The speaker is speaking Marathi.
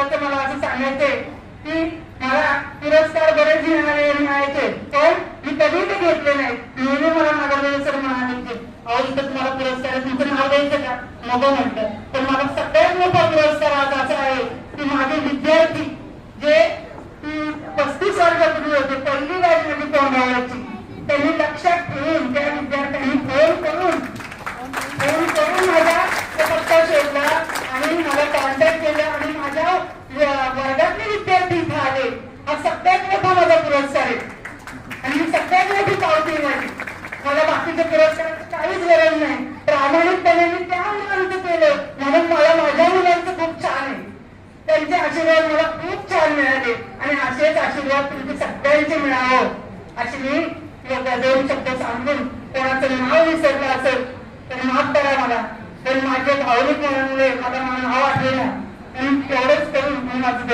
शेवटचं मला असं सांगायचंय की मला पुरस्कार बरेच मिळायचे, पण मी कधी ते घेतले नाही. नेहमी मला नगरदेव सर म्हणाले की अहो इथं तुम्हाला पुरस्कार तुमचं नाव द्यायचं का, नको म्हटलं. पण मला सगळ्यात मोठा पुरस्कार आज असा आहे की माझे विद्यार्थी जे 35 वर्षापूर्वी होते, पहिली बॅच माझी तोंडावरची, त्यांनी लक्षात ठेवून त्या विद्यार्थ्यांनी फोन करून माझा पत्ता शोधला आणि मला कॉन्टॅक्ट केला आणि माझ्या वर्गातले विद्यार्थी इथे आले. हा सगळ्यात मोठा माझा पुरस्कार आहे आणि ही सगळ्यात मोठी पावती माझी. मला बाकीच्या पुरस्काराची काहीच गरज नाही. प्रामाणिकपणे मी त्या मुलांचं केलं म्हणून मला माझ्या मुलांचं खूप छान आहे. त्यांचे आशीर्वाद मला खूप छान मिळाले आणि असेच आशीर्वाद तुमचे सगळ्यांचे मिळावं अशी मी दोन शब्द सांगून कोणाचं नाव विसरलं असेल तर माफ करा मला. पण माझ्या भावनिक मनामुळे मला नाव आठवेना म्हणून तेवढंच करून मी माझं